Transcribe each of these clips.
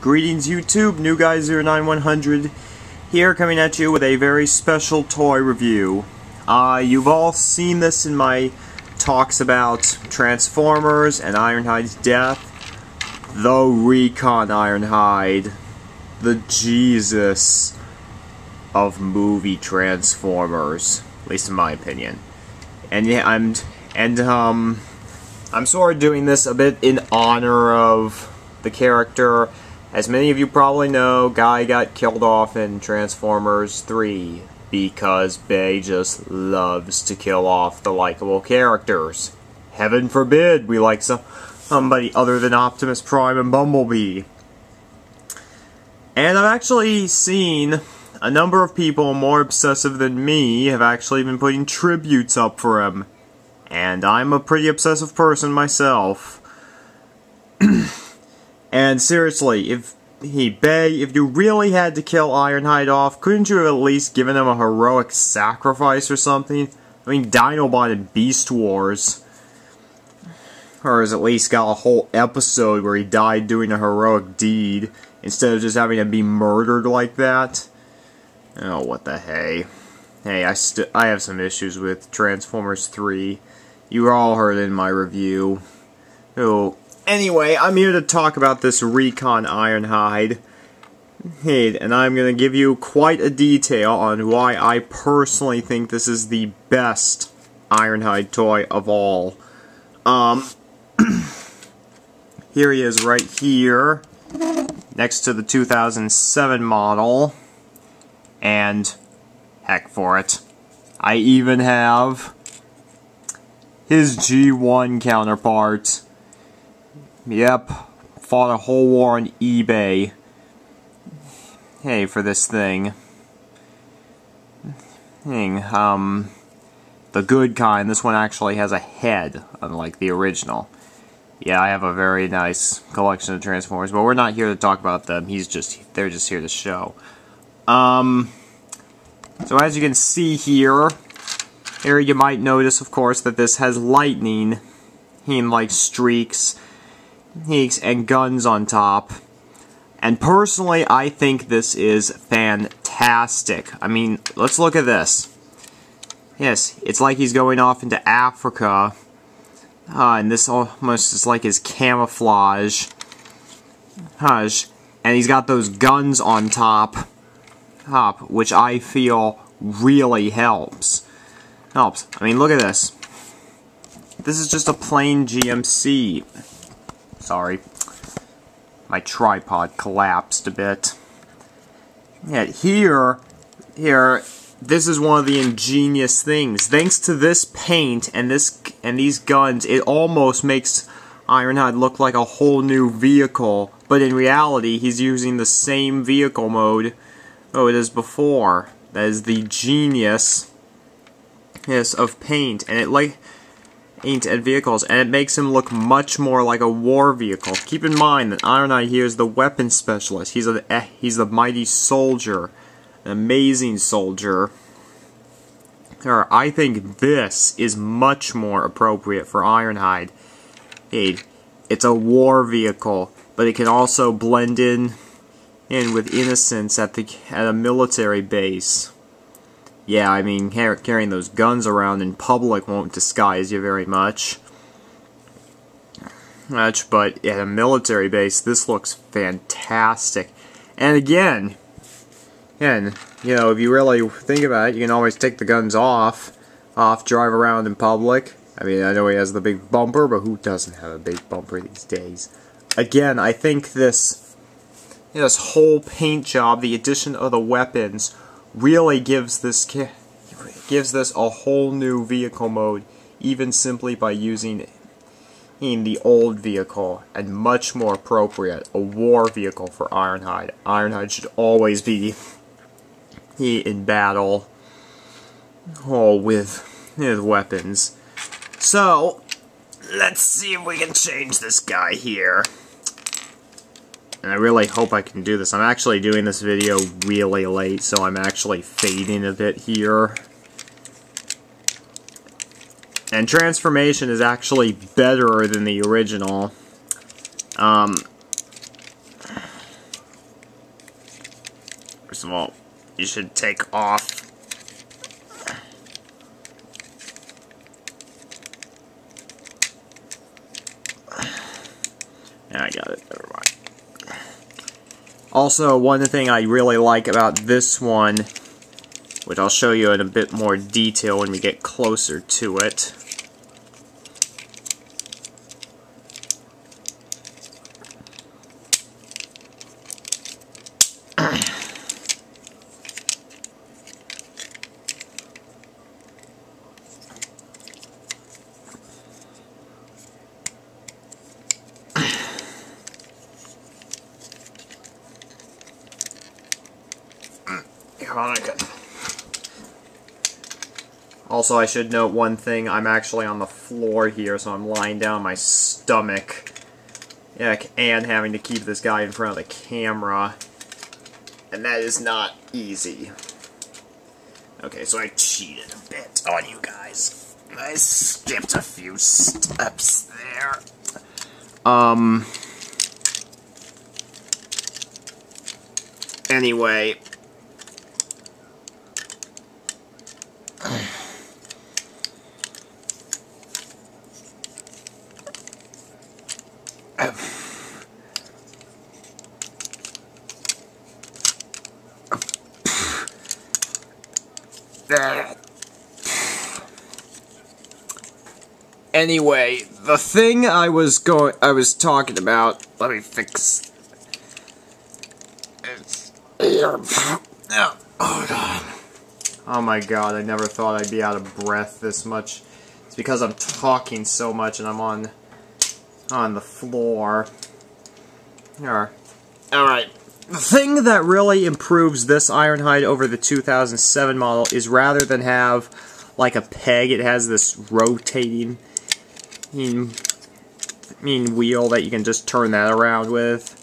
Greetings YouTube, New Guy 09100 here, coming at you with a very special toy review. You've all seen this in my talks about Transformers and Ironhide's death. The Recon Ironhide, the Jesus of movie Transformers, at least in my opinion. And yeah, I'm sort of doing this a bit in honor of the character. As many of you probably know, Guy got killed off in Transformers 3 because Bay just loves to kill off the likable characters. Heaven forbid we like somebody other than Optimus Prime and Bumblebee. And I've actually seen a number of people more obsessive than me have actually been putting tributes up for him. And I'm a pretty obsessive person myself. And seriously, if you really had to kill Ironhide off, couldn't you have at least given him a heroic sacrifice or something? I mean, Dinobot in Beast Wars. Or has at least got a whole episode where he died doing a heroic deed, instead of just having to be murdered like that. Oh, what the hey. Hey, I have some issues with Transformers 3. You all heard it in my review. Oh, anyway, I'm here to talk about this Recon Ironhide. Hey, and I'm going to give you quite a detail on why I personally think this is the best Ironhide toy of all. Here he is right here, next to the 2007 model. And, heck for it, I even have his G1 counterpart. Yep, fought a whole war on eBay. Hey, for this thing. The good kind, this one actually has a head, unlike the original. Yeah, I have a very nice collection of Transformers, but we're not here to talk about them. They're just here to show. So as you can see here you might notice, of course, that this has lightning, like streaks, and guns on top. And personally, I think this is fantastic. I mean, let's look at this. Yes, it's like he's going off into Africa, and this almost is like his camouflage. And he's got those guns on top, which I feel really helps. I mean, look at this. This is just a plain GMC. Sorry. My tripod collapsed a bit. Yeah, here, this is one of the ingenious things. Thanks to this paint and these guns, it almost makes Ironhide look like a whole new vehicle. But in reality, he's using the same vehicle mode it is before. That is the genius of paint, and it paint at vehicles, and it makes him look much more like a war vehicle. Keep in mind that Ironhide here is the weapons specialist. He's the mighty soldier, an amazing soldier. I think this is much more appropriate for Ironhide. It's a war vehicle, but it can also blend in with innocence at a military base. Yeah, I mean, carrying those guns around in public won't disguise you very much. But at a military base, this looks fantastic. And again, you know, if you really think about it, you can always take the guns off, drive around in public. I mean, I know he has the big bumper, but who doesn't have a big bumper these days? Again, I think this whole paint job, the addition of the weapons, really gives this a whole new vehicle mode, even simply by using the old vehicle, and much more appropriate, a war vehicle for Ironhide. Ironhide should always be in battle with weapons. So, let's see if we can change this guy here. And I really hope I can do this. I'm actually doing this video really late, so I'm actually fading a bit here. And transformation is actually better than the original. First of all, you should take off. Yeah, I got it. Never mind. Also, one thing I really like about this one, which I'll show you in a bit more detail when we get closer to it. Also, I should note one thing. I'm actually on the floor here, so I'm lying down on my stomach. Yeah, and having to keep this guy in front of the camera. And that is not easy. Okay, so I cheated a bit on you guys. I skipped a few steps there. Anyway. Anyway, the thing I was talking about, let me fix. Oh god. Oh my god, I never thought I'd be out of breath this much. It's because I'm talking so much and I'm on the floor. Alright. The thing that really improves this Ironhide over the 2007 model is rather than have like a peg, it has this rotating wheel that you can just turn that around with.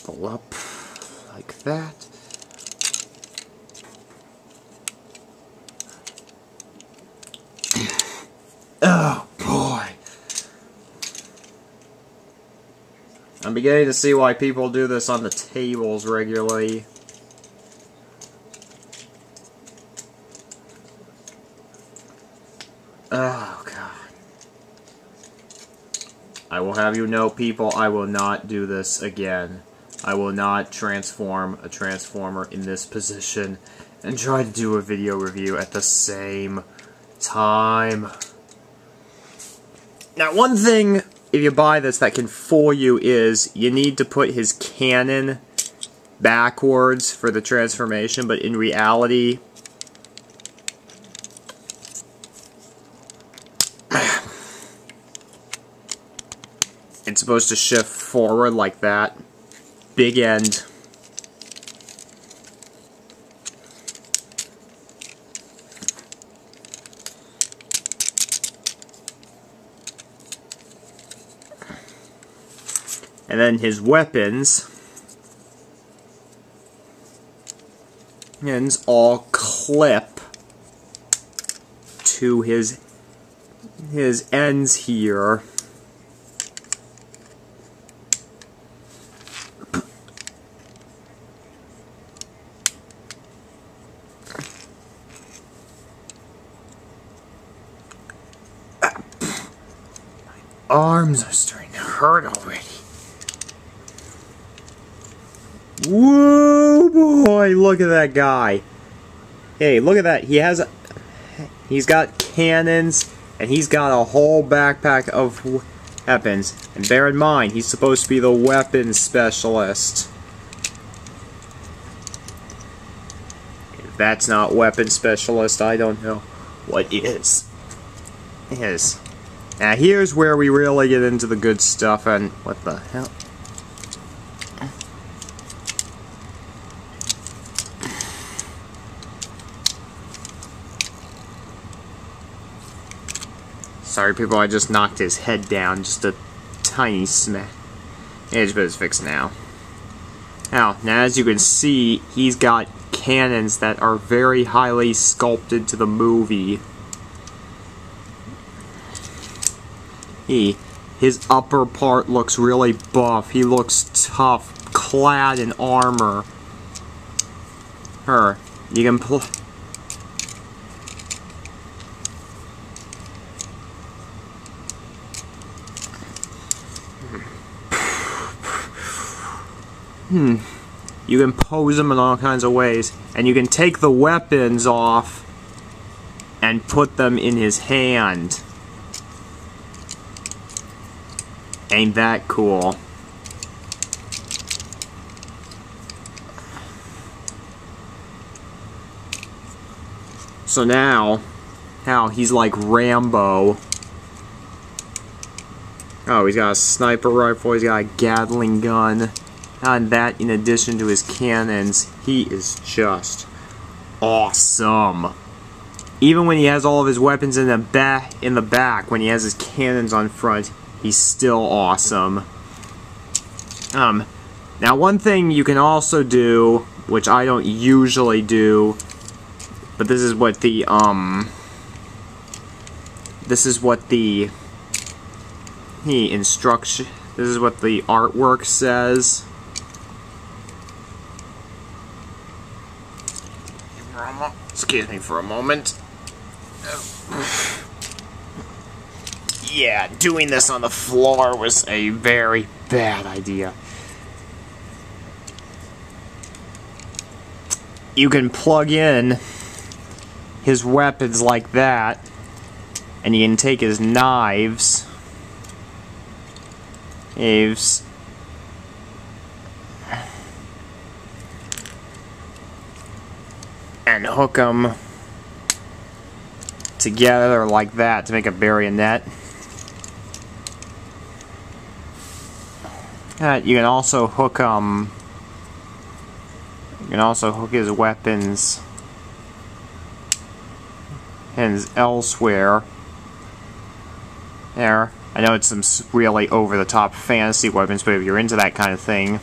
Pull up like that. Oh boy. I'm beginning to see why people do this on the tables regularly. Oh god. I will have you know, people, I will not do this again. I will not transform a transformer in this position and try to do a video review at the same time. Now, one thing, if you buy this, that can fool you is you need to put his cannon backwards for the transformation, but in reality, it's supposed to shift forward like that. Big end. And then his weapons all clip to his ends here. Arms are starting to hurt already. Whoa, boy, look at that guy. Hey, look at that. He's got cannons, and he's got a whole backpack of weapons. And bear in mind, he's supposed to be the weapons specialist. If that's not weapons specialist, I don't know what is. Now here's where we really get into the good stuff, and what the hell? Sorry people, I just knocked his head down, just a tiny smack. But it's fixed now. Now, as you can see, he's got cannons that are very highly sculpted to the movie. His upper part looks really buff. He looks tough, clad in armor. You can you can pose him in all kinds of ways, and you can take the weapons off and put them in his hand. Ain't that cool? So now he's like Rambo. Oh, he's got a sniper rifle, he's got a Gatling gun. And that, in addition to his cannons, he is just awesome. Even when he has all of his weapons in the back, when he has his cannons on front, he's still awesome. Now one thing you can also do, which I don't usually do, but this is what the artwork says. Excuse me for a moment. Yeah, doing this on the floor was a very bad idea. You can plug in his weapons like that, and you can take his knives, and hook them together like that to make a bayonet. You can also hook his weapons elsewhere. There. I know it's some really over-the-top fantasy weapons, but if you're into that kind of thing,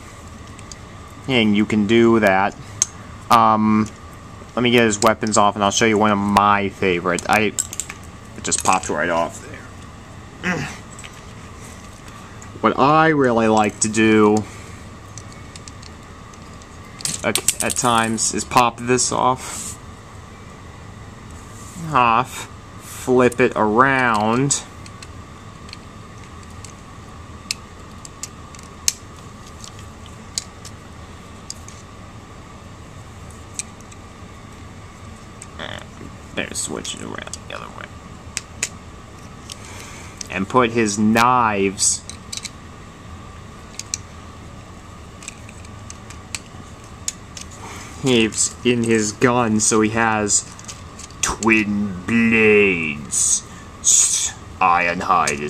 and you can do that. Let me get his weapons off, and I'll show you one of my favorites. It just popped right off there. What I really like to do at times is pop this off, flip it around, better switch it around the other way, and put his knives in his gun, so he has twin blades. Ironhide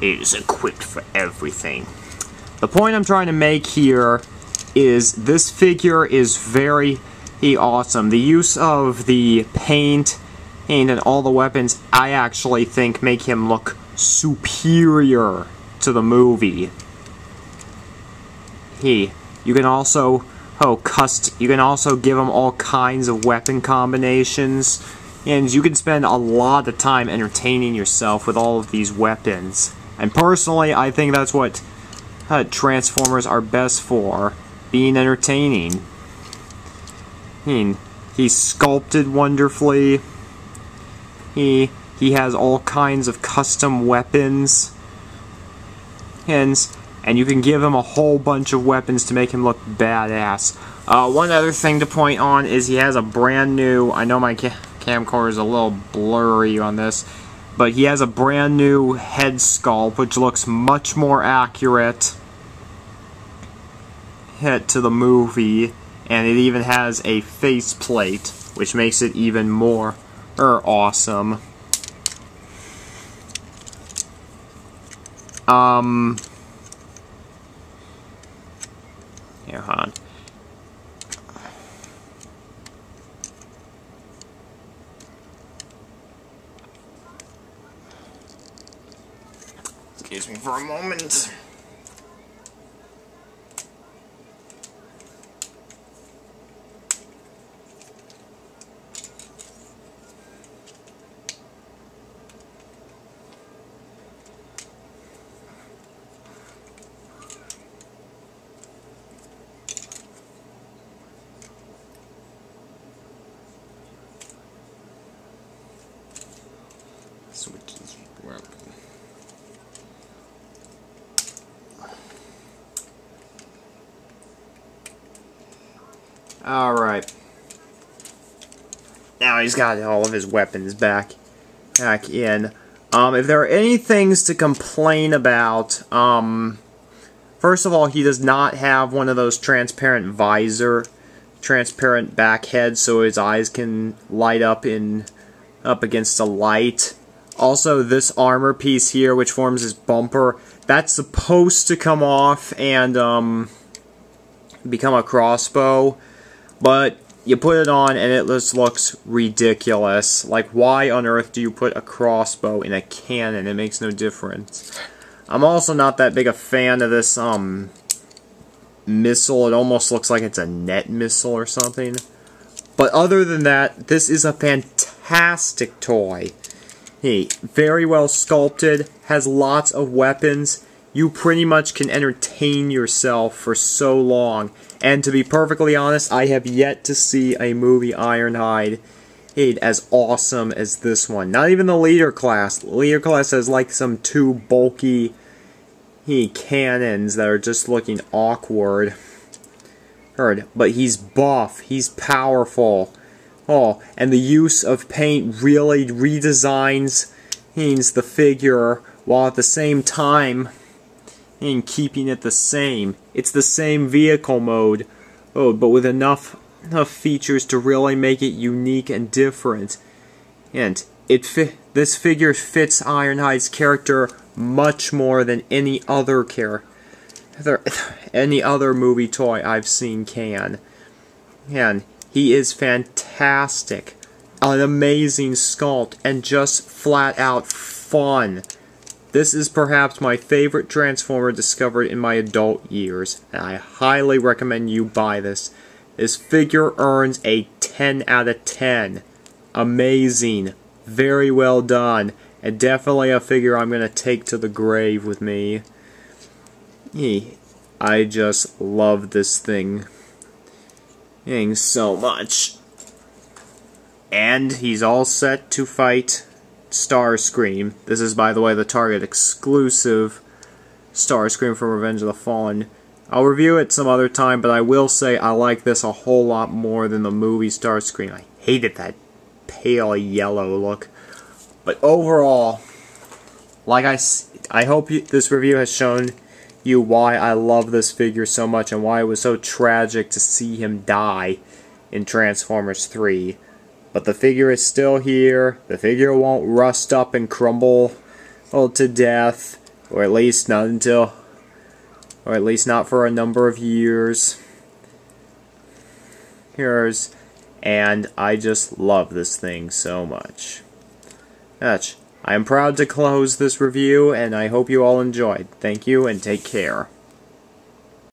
is equipped for everything. The point I'm trying to make here is this figure is very awesome. The use of the paint and all the weapons, I actually think, make him look superior to the movie. You can also give him all kinds of weapon combinations, and you can spend a lot of time entertaining yourself with all of these weapons. And personally, I think that's what Transformers are best for, being entertaining. He's sculpted wonderfully. He has all kinds of custom weapons, and you can give him a whole bunch of weapons to make him look badass. One other thing to point on is he has a brand new, I know my camcorder is a little blurry on this, but he has a brand new head sculpt which looks much more accurate to the movie, and it even has a faceplate, which makes it even more awesome. Here, hold on. Excuse me for a moment. switch this weapon. Alright. Now he's got all of his weapons back in. If there are any things to complain about, first of all, he does not have one of those transparent transparent back heads, so his eyes can light up against the light. Also, this armor piece here, which forms his bumper, that's supposed to come off and become a crossbow, but you put it on and it just looks ridiculous. Like, why on earth do you put a crossbow in a cannon? It makes no difference. I'm also not that big a fan of this missile. It almost looks like it's a net missile or something. But other than that, this is a fantastic toy. Hey, very well sculpted, has lots of weapons. You pretty much can entertain yourself for so long. And to be perfectly honest, I have yet to see a movie Ironhide as awesome as this one. Not even the leader class. The leader class has like some two bulky cannons that are just looking awkward. But he's buff, he's powerful. Oh, and the use of paint really redesigns the figure while at the same time keeping it the same. It's the same vehicle mode, but with enough features to really make it unique and different. And this figure fits Ironhide's character much more than any other movie toy I've seen can. And he is fantastic, an amazing sculpt, and just flat out fun. This is perhaps my favorite Transformer discovered in my adult years, and I highly recommend you buy this. This figure earns a 10 out of 10. Amazing. Very well done. And definitely a figure I'm going to take to the grave with me. I just love this thing so much. And he's all set to fight Starscream. This is, by the way, the Target exclusive Starscream from Revenge of the Fallen. I'll review it some other time, but I will say I like this a whole lot more than the movie Starscream. I hated that pale yellow look. But overall, like I hope this review has shown you why I love this figure so much and why it was so tragic to see him die in Transformers 3. But the figure is still here. The figure won't rust up and crumble to death, or at least not for a number of years. And I just love this thing so much. I am proud to close this review, and I hope you all enjoyed. Thank you, and take care.